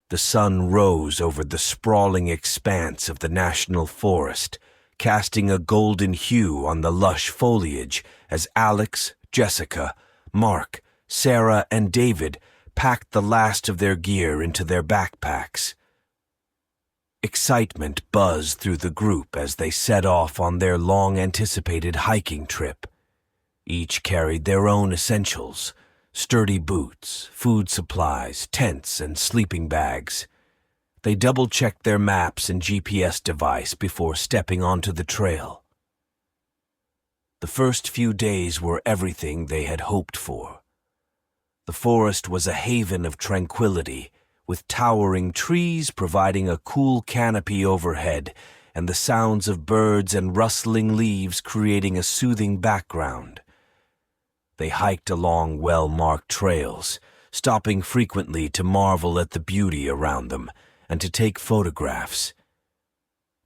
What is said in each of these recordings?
The sun rose over the sprawling expanse of the national forest, casting a golden hue on the lush foliage as Alex, Jessica, Mark, Sarah, and David packed the last of their gear into their backpacks. Excitement buzzed through the group as they set off on their long-anticipated hiking trip. Each carried their own essentials: sturdy boots, food supplies, tents, and sleeping bags. They double-checked their maps and GPS device before stepping onto the trail. The first few days were everything they had hoped for. The forest was a haven of tranquility, with towering trees providing a cool canopy overhead and the sounds of birds and rustling leaves creating a soothing background. They hiked along well-marked trails, stopping frequently to marvel at the beauty around them and to take photographs.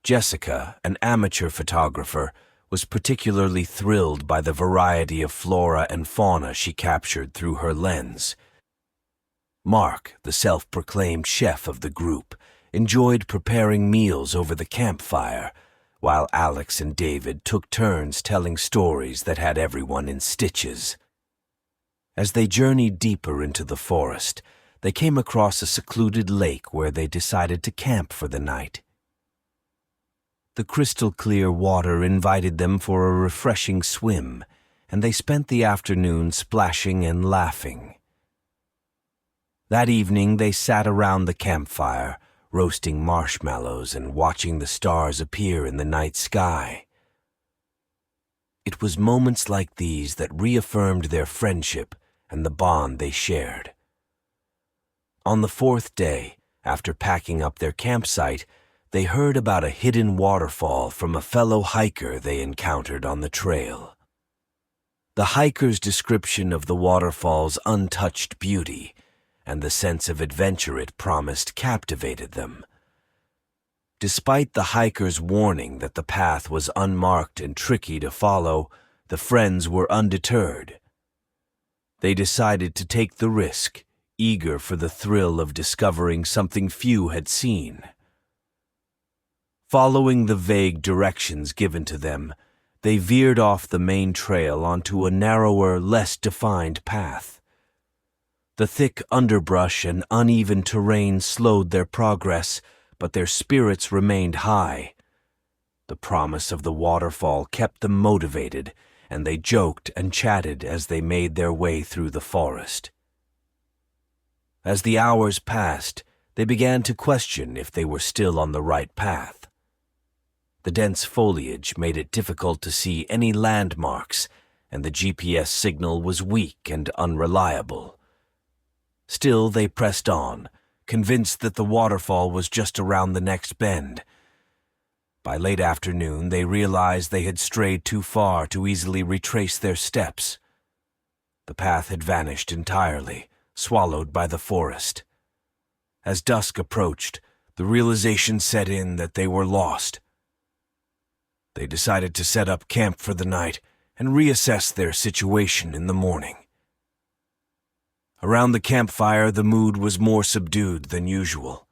Jessica, an amateur photographer, was particularly thrilled by the variety of flora and fauna she captured through her lens. Mark, the self-proclaimed chef of the group, enjoyed preparing meals over the campfire, while Alex and David took turns telling stories that had everyone in stitches. As they journeyed deeper into the forest, they came across a secluded lake where they decided to camp for the night. The crystal-clear water invited them for a refreshing swim, and they spent the afternoon splashing and laughing. That evening they sat around the campfire, roasting marshmallows and watching the stars appear in the night sky. It was moments like these that reaffirmed their friendship and the bond they shared. On the fourth day, after packing up their campsite, they heard about a hidden waterfall from a fellow hiker they encountered on the trail. The hiker's description of the waterfall's untouched beauty and the sense of adventure it promised captivated them. Despite the hiker's warning that the path was unmarked and tricky to follow, the friends were undeterred. They decided to take the risk, eager for the thrill of discovering something few had seen. Following the vague directions given to them, they veered off the main trail onto a narrower, less defined path. The thick underbrush and uneven terrain slowed their progress, but their spirits remained high. The promise of the waterfall kept them motivated, and they joked and chatted as they made their way through the forest. As the hours passed, they began to question if they were still on the right path. The dense foliage made it difficult to see any landmarks, and the GPS signal was weak and unreliable. Still, they pressed on, convinced that the waterfall was just around the next bend. By late afternoon, they realized they had strayed too far to easily retrace their steps. The path had vanished entirely, swallowed by the forest. As dusk approached, the realization set in that they were lost. They decided to set up camp for the night and reassess their situation in the morning. Around the campfire, the mood was more subdued than usual.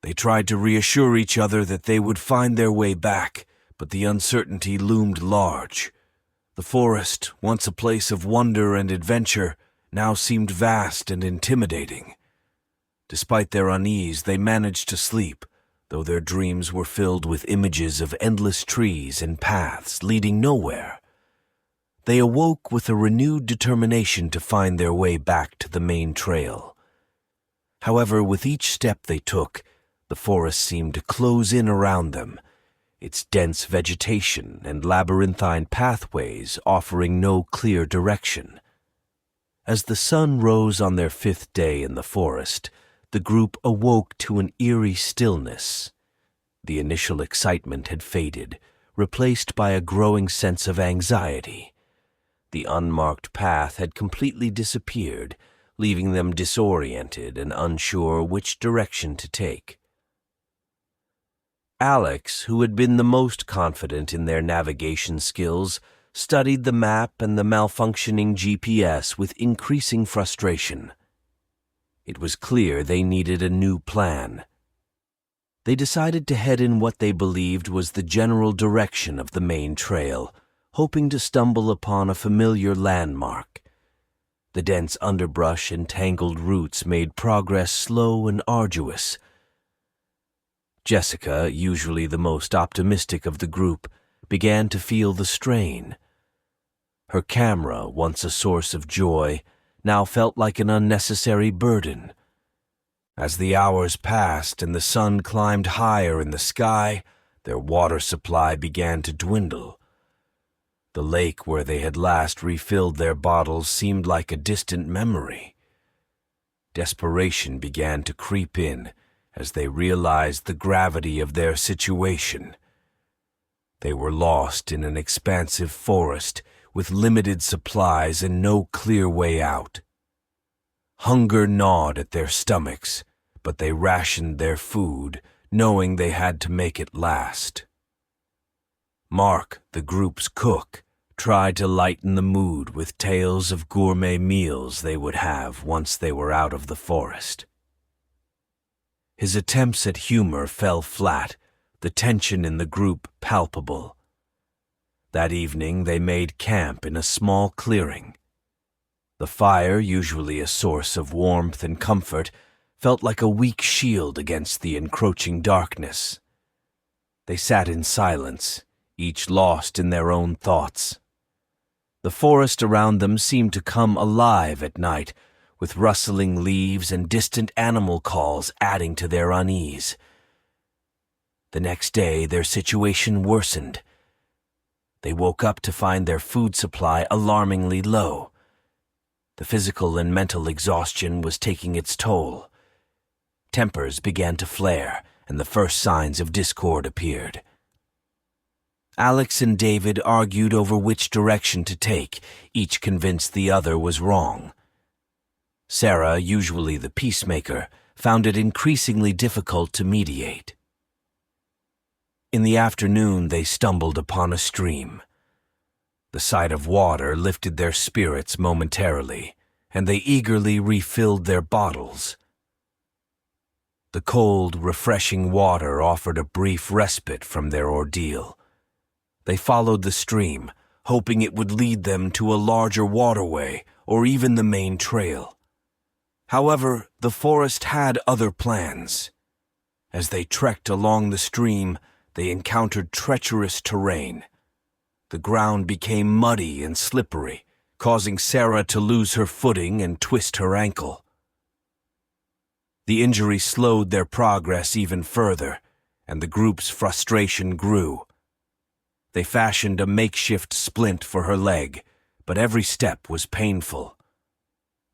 They tried to reassure each other that they would find their way back, but the uncertainty loomed large. The forest, once a place of wonder and adventure, now seemed vast and intimidating. Despite their unease, they managed to sleep, though their dreams were filled with images of endless trees and paths leading nowhere. They awoke with a renewed determination to find their way back to the main trail. However, with each step they took, the forest seemed to close in around them, its dense vegetation and labyrinthine pathways offering no clear direction. As the sun rose on their fifth day in the forest, the group awoke to an eerie stillness. The initial excitement had faded, replaced by a growing sense of anxiety. The unmarked path had completely disappeared, leaving them disoriented and unsure which direction to take. Alex, who had been the most confident in their navigation skills, studied the map and the malfunctioning GPS with increasing frustration. It was clear they needed a new plan. They decided to head in what they believed was the general direction of the main trail, hoping to stumble upon a familiar landmark. The dense underbrush and tangled roots made progress slow and arduous. Jessica, usually the most optimistic of the group, began to feel the strain. Her camera, once a source of joy, now felt like an unnecessary burden. As the hours passed and the sun climbed higher in the sky, their water supply began to dwindle. The lake where they had last refilled their bottles seemed like a distant memory. Desperation began to creep in as they realized the gravity of their situation. They were lost in an expansive forest with limited supplies and no clear way out. Hunger gnawed at their stomachs, but they rationed their food, knowing they had to make it last. Mark, the group's cook, tried to lighten the mood with tales of gourmet meals they would have once they were out of the forest. His attempts at humor fell flat, the tension in the group palpable. That evening they made camp in a small clearing. The fire, usually a source of warmth and comfort, felt like a weak shield against the encroaching darkness. They sat in silence, each lost in their own thoughts. The forest around them seemed to come alive at night, with rustling leaves and distant animal calls adding to their unease. The next day their situation worsened. They woke up to find their food supply alarmingly low. The physical and mental exhaustion was taking its toll. Tempers began to flare, and the first signs of discord appeared. Alex and David argued over which direction to take, each convinced the other was wrong. Sarah, usually the peacemaker, found it increasingly difficult to mediate. In the afternoon, they stumbled upon a stream. The sight of water lifted their spirits momentarily, and they eagerly refilled their bottles. The cold, refreshing water offered a brief respite from their ordeal. They followed the stream, hoping it would lead them to a larger waterway or even the main trail. However, the forest had other plans. As they trekked along the stream, they encountered treacherous terrain. The ground became muddy and slippery, causing Sarah to lose her footing and twist her ankle. The injury slowed their progress even further, and the group's frustration grew. They fashioned a makeshift splint for her leg, but every step was painful.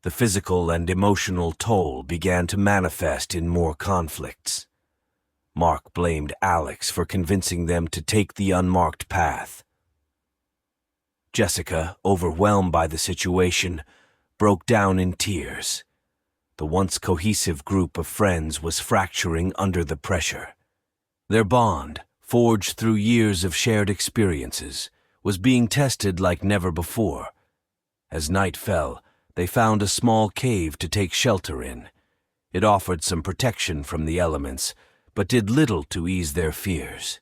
The physical and emotional toll began to manifest in more conflicts. Mark blamed Alex for convincing them to take the unmarked path. Jessica, overwhelmed by the situation, broke down in tears. The once cohesive group of friends was fracturing under the pressure. Their bond, forged through years of shared experiences, was being tested like never before. As night fell, they found a small cave to take shelter in. It offered some protection from the elements, but did little to ease their fears.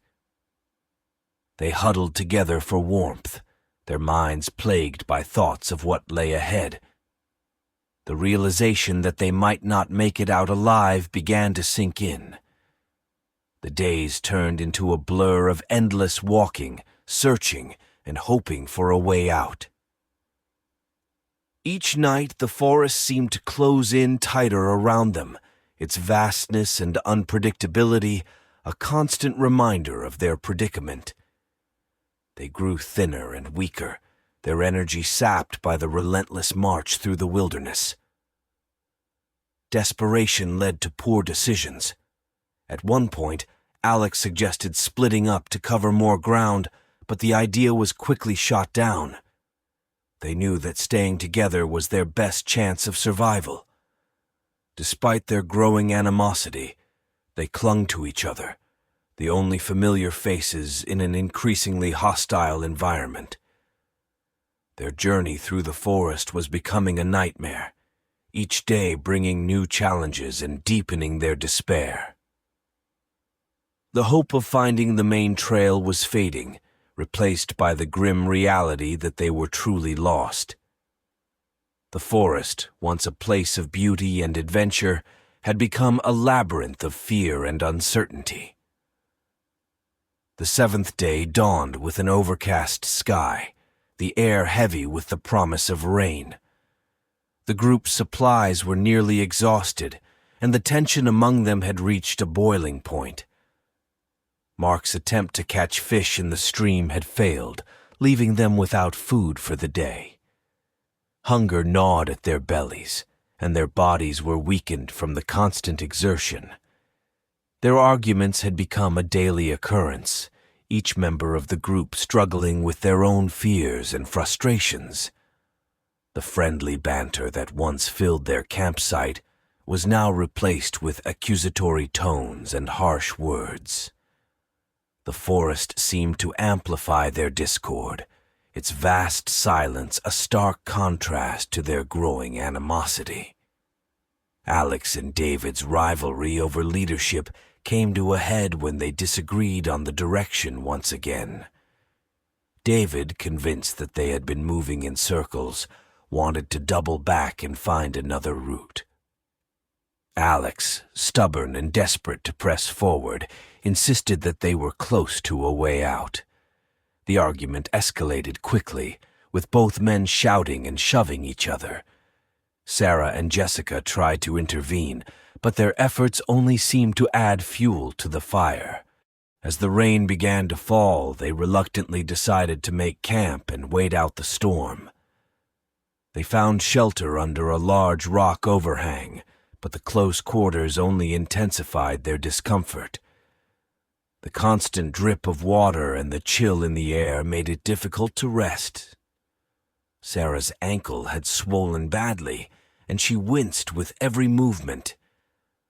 They huddled together for warmth, their minds plagued by thoughts of what lay ahead. The realization that they might not make it out alive began to sink in. The days turned into a blur of endless walking, searching, and hoping for a way out. Each night the forest seemed to close in tighter around them, its vastness and unpredictability a constant reminder of their predicament. They grew thinner and weaker, their energy sapped by the relentless march through the wilderness. Desperation led to poor decisions. At one point, Alex suggested splitting up to cover more ground, but the idea was quickly shot down. They knew that staying together was their best chance of survival. Despite their growing animosity, they clung to each other, the only familiar faces in an increasingly hostile environment. Their journey through the forest was becoming a nightmare. each day bringing new challenges and deepening their despair. The hope of finding the main trail was fading, replaced by the grim reality that they were truly lost. The forest, once a place of beauty and adventure, had become a labyrinth of fear and uncertainty. The seventh day dawned with an overcast sky, the air heavy with the promise of rain. The group's supplies were nearly exhausted, and the tension among them had reached a boiling point. Mark's attempt to catch fish in the stream had failed, leaving them without food for the day. Hunger gnawed at their bellies, and their bodies were weakened from the constant exertion. Their arguments had become a daily occurrence, each member of the group struggling with their own fears and frustrations. The friendly banter that once filled their campsite was now replaced with accusatory tones and harsh words. The forest seemed to amplify their discord, its vast silence a stark contrast to their growing animosity. Alex and David's rivalry over leadership came to a head when they disagreed on the direction once again. David, convinced that they had been moving in circles, wanted to double back and find another route. Alex, stubborn and desperate to press forward, insisted that they were close to a way out. The argument escalated quickly, with both men shouting and shoving each other. Sarah and Jessica tried to intervene, but their efforts only seemed to add fuel to the fire. As the rain began to fall, they reluctantly decided to make camp and wait out the storm. They found shelter under a large rock overhang, but the close quarters only intensified their discomfort. The constant drip of water and the chill in the air made it difficult to rest. Sarah's ankle had swollen badly, and she winced with every movement.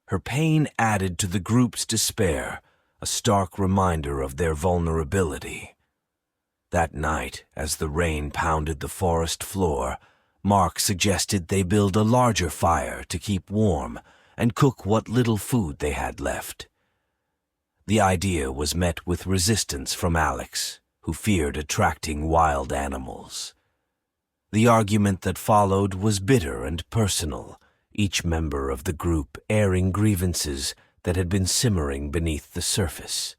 Her pain added to the group's despair, a stark reminder of their vulnerability. That night, as the rain pounded the forest floor, Mark suggested they build a larger fire to keep warm and cook what little food they had left. The idea was met with resistance from Alex, who feared attracting wild animals. The argument that followed was bitter and personal, each member of the group airing grievances that had been simmering beneath the surface.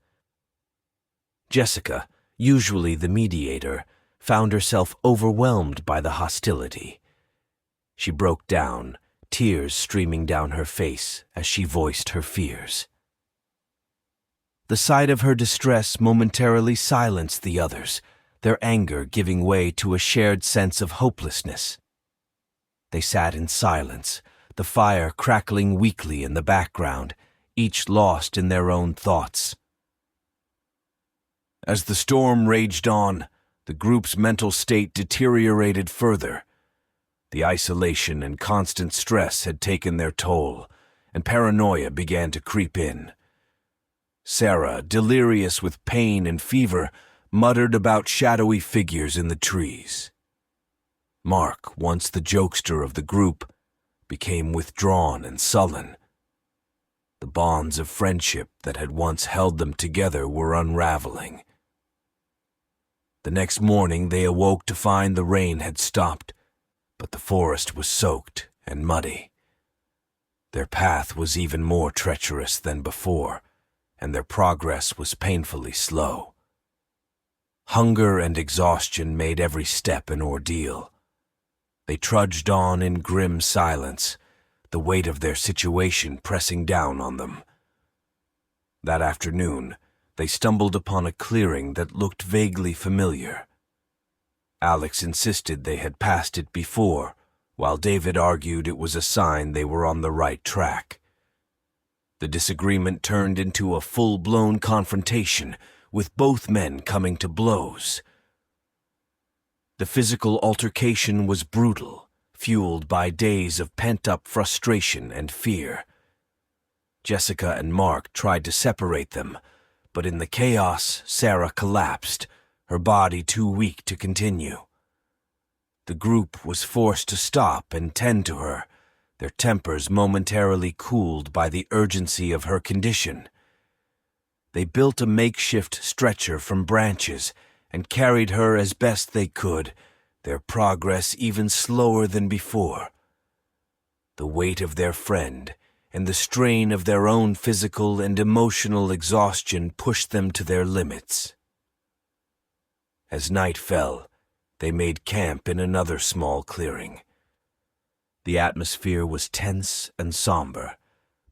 Jessica, usually the mediator, found herself overwhelmed by the hostility. She broke down, tears streaming down her face as she voiced her fears. The sight of her distress momentarily silenced the others, their anger giving way to a shared sense of hopelessness. They sat in silence, the fire crackling weakly in the background, each lost in their own thoughts. As the storm raged on, the group's mental state deteriorated further. The isolation and constant stress had taken their toll, and paranoia began to creep in. Sarah, delirious with pain and fever, muttered about shadowy figures in the trees. Mark, once the jokester of the group, became withdrawn and sullen. The bonds of friendship that had once held them together were unraveling. The next morning they awoke to find the rain had stopped, but the forest was soaked and muddy. Their path was even more treacherous than before, and their progress was painfully slow. Hunger and exhaustion made every step an ordeal. They trudged on in grim silence, the weight of their situation pressing down on them. That afternoon, they stumbled upon a clearing that looked vaguely familiar. Alex insisted they had passed it before, while David argued it was a sign they were on the right track. The disagreement turned into a full-blown confrontation, with both men coming to blows. The physical altercation was brutal, fueled by days of pent-up frustration and fear. Jessica and Mark tried to separate them, but in the chaos, Sarah collapsed, her body too weak to continue. The group was forced to stop and tend to her, their tempers momentarily cooled by the urgency of her condition. They built a makeshift stretcher from branches and carried her as best they could, their progress even slower than before. The weight of their friend and the strain of their own physical and emotional exhaustion pushed them to their limits. As night fell, they made camp in another small clearing. The atmosphere was tense and somber,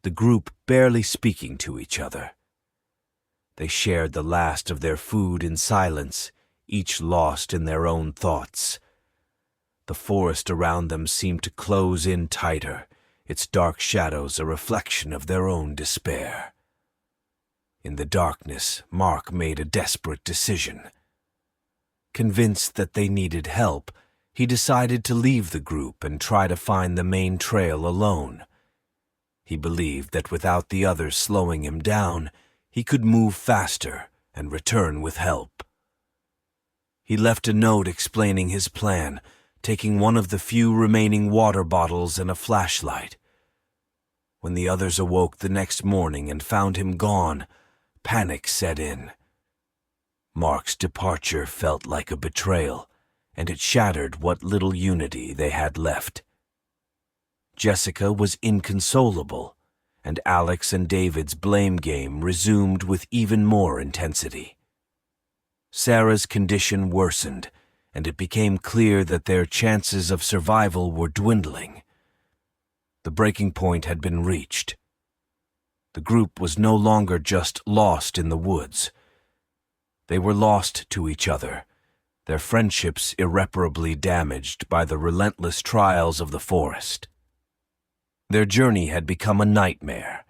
the group barely speaking to each other. They shared the last of their food in silence, each lost in their own thoughts. The forest around them seemed to close in tighter, its dark shadows a reflection of their own despair. In the darkness, Mark made a desperate decision. Convinced that they needed help, he decided to leave the group and try to find the main trail alone. He believed that without the others slowing him down, he could move faster and return with help. He left a note explaining his plan, taking one of the few remaining water bottles and a flashlight. When the others awoke the next morning and found him gone, panic set in. Mark's departure felt like a betrayal, and it shattered what little unity they had left. Jessica was inconsolable, and Alex and David's blame game resumed with even more intensity. Sarah's condition worsened, and it became clear that their chances of survival were dwindling. The breaking point had been reached. The group was no longer just lost in the woods. They were lost to each other, their friendships irreparably damaged by the relentless trials of the forest. Their journey had become a nightmare,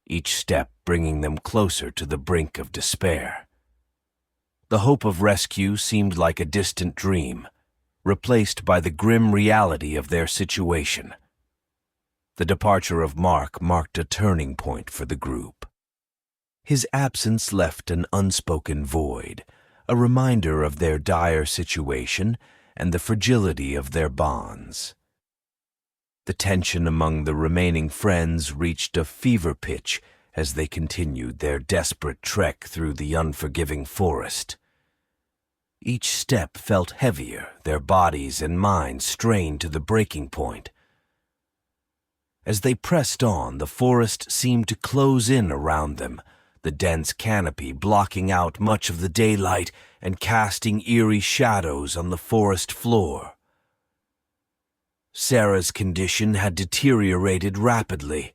each step bringing them closer to the brink of despair. The hope of rescue seemed like a distant dream, replaced by the grim reality of their situation. The departure of Mark marked a turning point for the group. His absence left an unspoken void, a reminder of their dire situation and the fragility of their bonds. The tension among the remaining friends reached a fever pitch as they continued their desperate trek through the unforgiving forest. Each step felt heavier, their bodies and minds strained to the breaking point. As they pressed on, the forest seemed to close in around them, the dense canopy blocking out much of the daylight and casting eerie shadows on the forest floor. Sarah's condition had deteriorated rapidly.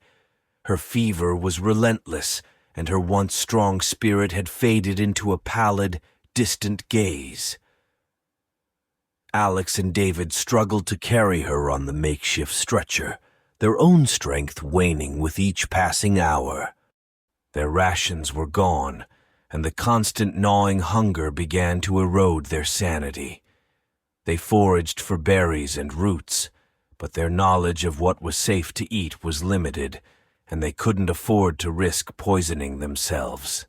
Her fever was relentless, and her once strong spirit had faded into a pallid, distant gaze. Alex and David struggled to carry her on the makeshift stretcher, their own strength waning with each passing hour. Their rations were gone, and the constant gnawing hunger began to erode their sanity. They foraged for berries and roots, but their knowledge of what was safe to eat was limited, and they couldn't afford to risk poisoning themselves.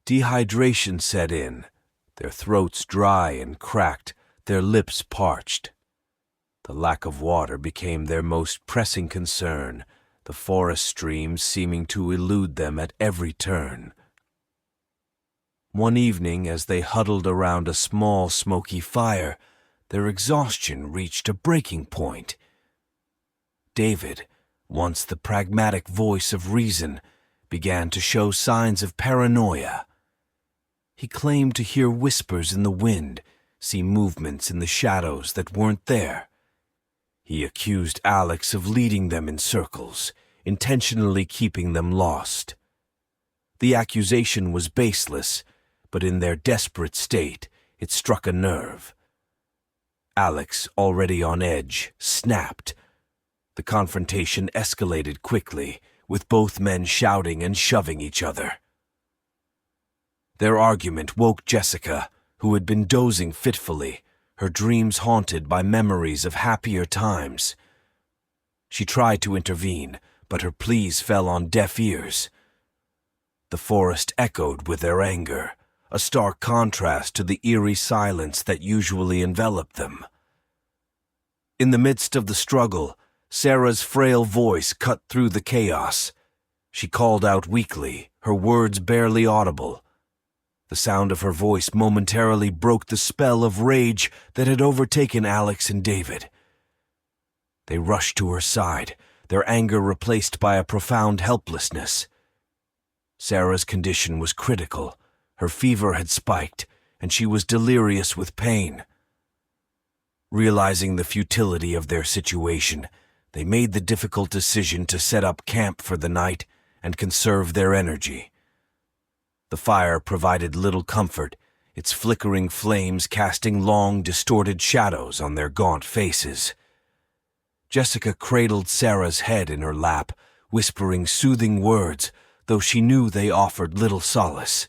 Dehydration set in, their throats dry and cracked, their lips parched. The lack of water became their most pressing concern, the forest streams seeming to elude them at every turn. One evening, as they huddled around a small, smoky fire, their exhaustion reached a breaking point. David, once the pragmatic voice of reason, began to show signs of paranoia. He claimed to hear whispers in the wind, see movements in the shadows that weren't there. He accused Alex of leading them in circles, intentionally keeping them lost. The accusation was baseless, but in their desperate state, it struck a nerve. Alex, already on edge, snapped. The confrontation escalated quickly, with both men shouting and shoving each other. Their argument woke Jessica, who had been dozing fitfully, her dreams haunted by memories of happier times. She tried to intervene, but her pleas fell on deaf ears. The forest echoed with their anger, a stark contrast to the eerie silence that usually enveloped them. In the midst of the struggle, Sarah's frail voice cut through the chaos. She called out weakly, her words barely audible. The sound of her voice momentarily broke the spell of rage that had overtaken Alex and David. They rushed to her side, their anger replaced by a profound helplessness. Sarah's condition was critical. Her fever had spiked, and she was delirious with pain. Realizing the futility of their situation, they made the difficult decision to set up camp for the night and conserve their energy. The fire provided little comfort, its flickering flames casting long, distorted shadows on their gaunt faces. Jessica cradled Sarah's head in her lap, whispering soothing words, though she knew they offered little solace.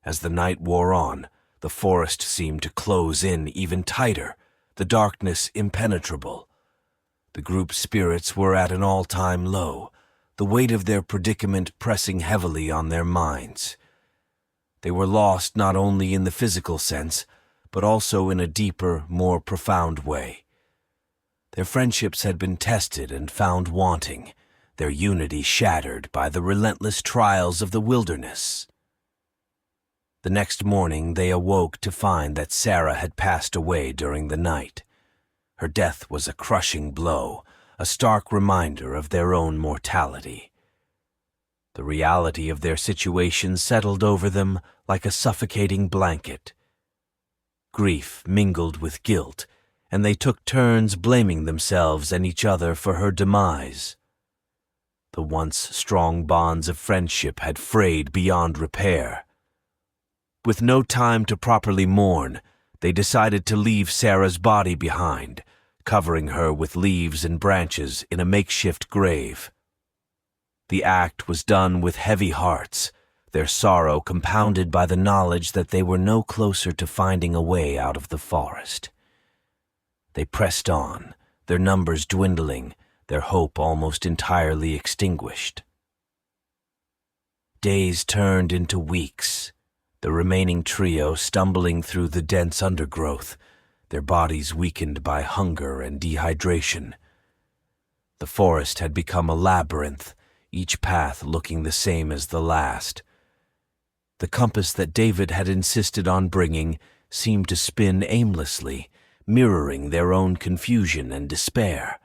As the night wore on, the forest seemed to close in even tighter, the darkness impenetrable. The group's spirits were at an all-time low, the weight of their predicament pressing heavily on their minds. They were lost not only in the physical sense, but also in a deeper, more profound way. Their friendships had been tested and found wanting, their unity shattered by the relentless trials of the wilderness. The next morning they awoke to find that Sarah had passed away during the night. Her death was a crushing blow, a stark reminder of their own mortality. The reality of their situation settled over them like a suffocating blanket. Grief mingled with guilt, and they took turns blaming themselves and each other for her demise. The once strong bonds of friendship had frayed beyond repair. With no time to properly mourn, they decided to leave Sarah's body behind, covering her with leaves and branches in a makeshift grave. The act was done with heavy hearts, their sorrow compounded by the knowledge that they were no closer to finding a way out of the forest. They pressed on, their numbers dwindling, their hope almost entirely extinguished. Days turned into weeks, the remaining trio stumbling through the dense undergrowth, their bodies weakened by hunger and dehydration. The forest had become a labyrinth, each path looking the same as the last. The compass that David had insisted on bringing seemed to spin aimlessly, mirroring their own confusion and despair.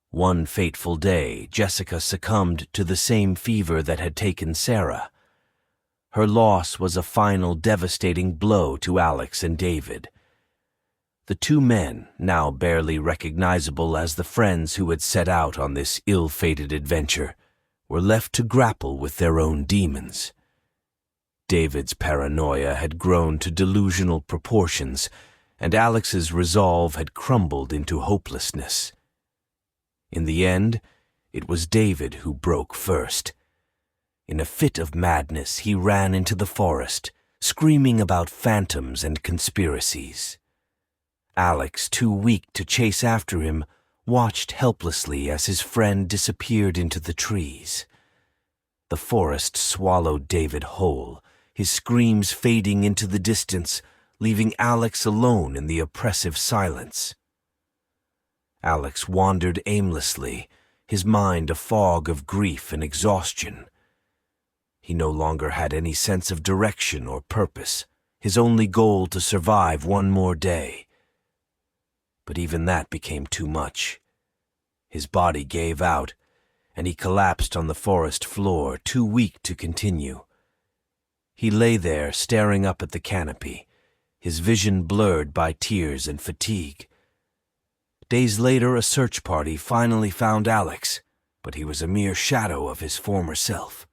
One fateful day, Jessica succumbed to the same fever that had taken Sarah. Her loss was a final devastating blow to Alex and David. The two men, now barely recognizable as the friends who had set out on this ill-fated adventure, were left to grapple with their own demons. David's paranoia had grown to delusional proportions, and Alex's resolve had crumbled into hopelessness. In the end, it was David who broke first. In a fit of madness, he ran into the forest, screaming about phantoms and conspiracies. Alex, too weak to chase after him, watched helplessly as his friend disappeared into the trees. The forest swallowed David whole, his screams fading into the distance, leaving Alex alone in the oppressive silence. Alex wandered aimlessly, his mind a fog of grief and exhaustion. He no longer had any sense of direction or purpose, his only goal to survive one more day. But even that became too much. His body gave out, and he collapsed on the forest floor, too weak to continue. He lay there staring up at the canopy, his vision blurred by tears and fatigue. Days later, a search party finally found Alex, but he was a mere shadow of his former self.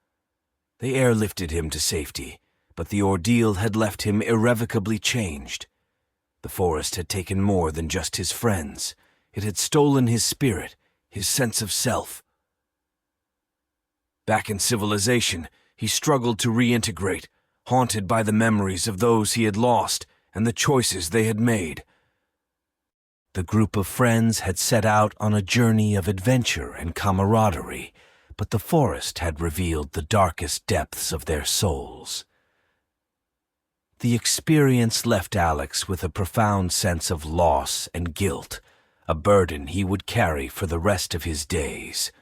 They airlifted him to safety, but the ordeal had left him irrevocably changed. The forest had taken more than just his friends. It had stolen his spirit, his sense of self. Back in civilization, he struggled to reintegrate, haunted by the memories of those he had lost and the choices they had made. The group of friends had set out on a journey of adventure and camaraderie, but the forest had revealed the darkest depths of their souls. The experience left Alex with a profound sense of loss and guilt, a burden he would carry for the rest of his days.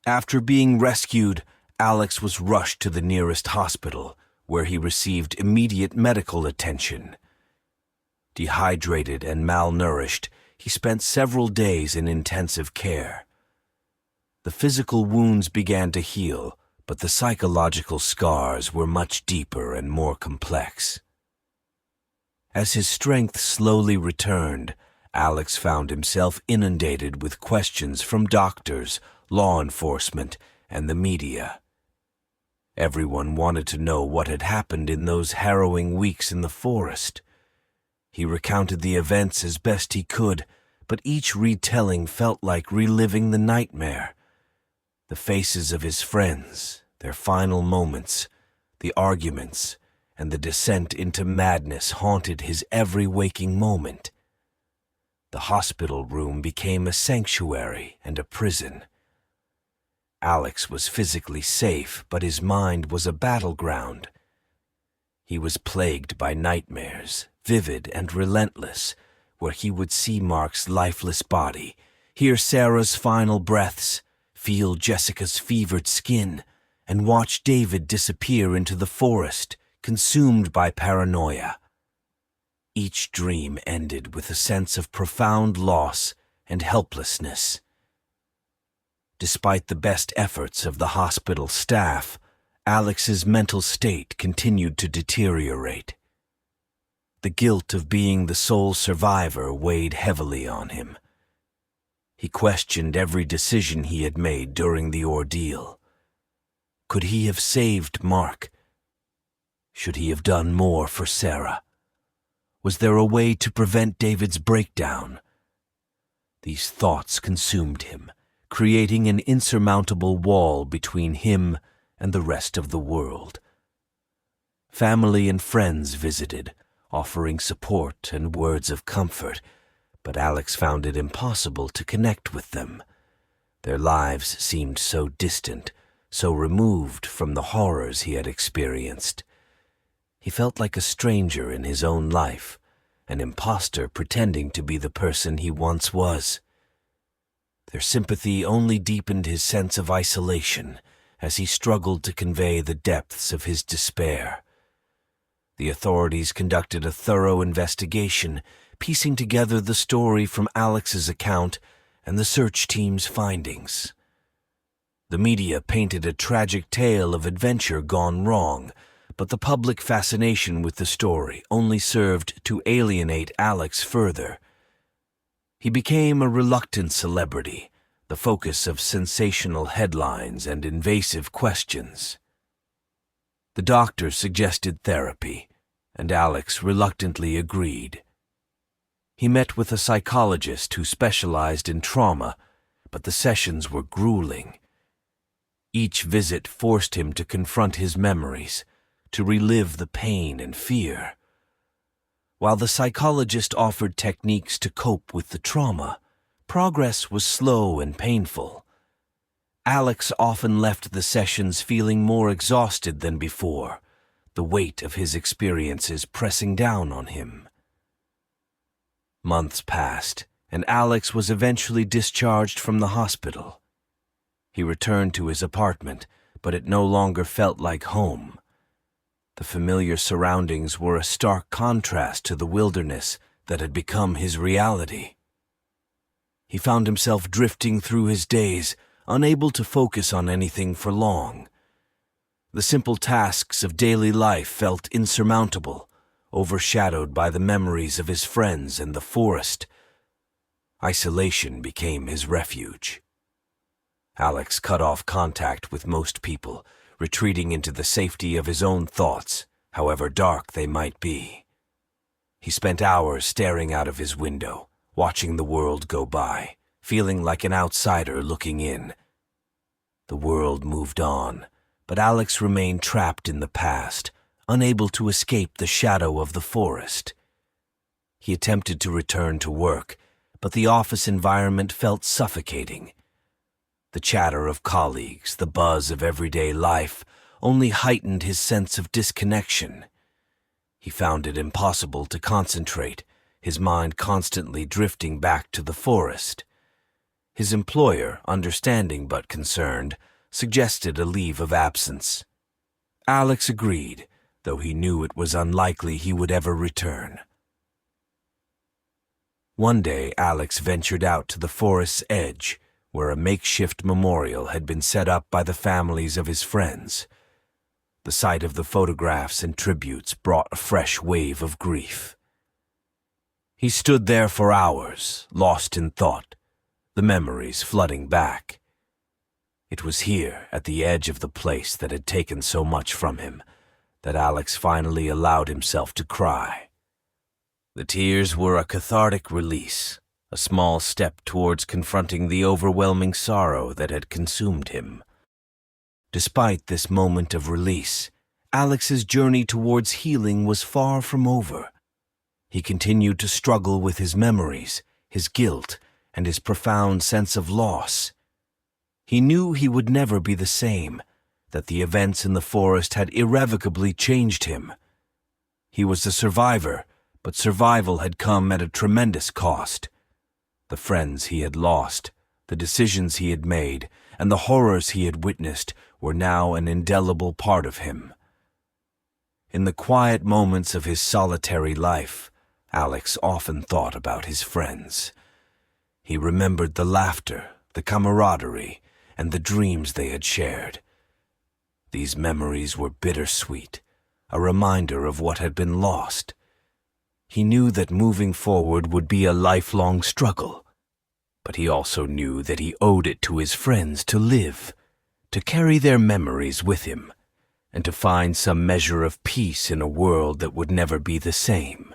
After being rescued, Alex was rushed to the nearest hospital, where he received immediate medical attention. Dehydrated and malnourished, he spent several days in intensive care. The physical wounds began to heal, but the psychological scars were much deeper and more complex. As his strength slowly returned, Alex found himself inundated with questions from doctors, law enforcement, and the media. Everyone wanted to know what had happened in those harrowing weeks in the forest. He recounted the events as best he could, but each retelling felt like reliving the nightmare. The faces of his friends, their final moments, the arguments, and the descent into madness haunted his every waking moment. The hospital room became a sanctuary and a prison. Alex was physically safe, but his mind was a battleground. He was plagued by nightmares, vivid and relentless, where he would see Mark's lifeless body, hear Sarah's final breaths, feel Jessica's fevered skin, and watch David disappear into the forest, consumed by paranoia. Each dream ended with a sense of profound loss and helplessness. Despite the best efforts of the hospital staff, Alex's mental state continued to deteriorate. The guilt of being the sole survivor weighed heavily on him. He questioned every decision he had made during the ordeal. Could he have saved Mark? Should he have done more for Sarah? Was there a way to prevent David's breakdown? These thoughts consumed him, creating an insurmountable wall between him and the rest of the world. Family and friends visited, offering support and words of comfort, but Alex found it impossible to connect with them. Their lives seemed so distant, so removed from the horrors he had experienced. He felt like a stranger in his own life, an imposter pretending to be the person he once was. Their sympathy only deepened his sense of isolation as he struggled to convey the depths of his despair. The authorities conducted a thorough investigation, piecing together the story from Alex's account and the search team's findings. The media painted a tragic tale of adventure gone wrong, but the public fascination with the story only served to alienate Alex further. He became a reluctant celebrity, the focus of sensational headlines and invasive questions. The doctor suggested therapy, and Alex reluctantly agreed. He met with a psychologist who specialized in trauma, but the sessions were grueling. Each visit forced him to confront his memories, to relive the pain and fear. While the psychologist offered techniques to cope with the trauma, progress was slow and painful. Alex often left the sessions feeling more exhausted than before, the weight of his experiences pressing down on him. Months passed, and Alex was eventually discharged from the hospital. He returned to his apartment, but it no longer felt like home. The familiar surroundings were a stark contrast to the wilderness that had become his reality. He found himself drifting through his days, unable to focus on anything for long. The simple tasks of daily life felt insurmountable, overshadowed by the memories of his friends and the forest. Isolation became his refuge. Alex cut off contact with most people, retreating into the safety of his own thoughts, however dark they might be. He spent hours staring out of his window, watching the world go by, feeling like an outsider looking in. The world moved on, but Alex remained trapped in the past, unable to escape the shadow of the forest. He attempted to return to work, but the office environment felt suffocating. The chatter of colleagues, the buzz of everyday life, only heightened his sense of disconnection. He found it impossible to concentrate, his mind constantly drifting back to the forest. His employer, understanding but concerned, suggested a leave of absence. Alex agreed, though he knew it was unlikely he would ever return. One day, Alex ventured out to the forest's edge, where a makeshift memorial had been set up by the families of his friends. The sight of the photographs and tributes brought a fresh wave of grief. He stood there for hours, lost in thought, the memories flooding back. It was here, at the edge of the place that had taken so much from him, that Alex finally allowed himself to cry. The tears were a cathartic release, a small step towards confronting the overwhelming sorrow that had consumed him. Despite this moment of release, Alex's journey towards healing was far from over. He continued to struggle with his memories, his guilt, and his profound sense of loss. He knew he would never be the same, that the events in the forest had irrevocably changed him. He was a survivor, but survival had come at a tremendous cost. The friends he had lost, the decisions he had made, and the horrors he had witnessed were now an indelible part of him. In the quiet moments of his solitary life, Alex often thought about his friends. He remembered the laughter, the camaraderie, and the dreams they had shared. These memories were bittersweet, a reminder of what had been lost. He knew that moving forward would be a lifelong struggle, but he also knew that he owed it to his friends to live, to carry their memories with him, and to find some measure of peace in a world that would never be the same.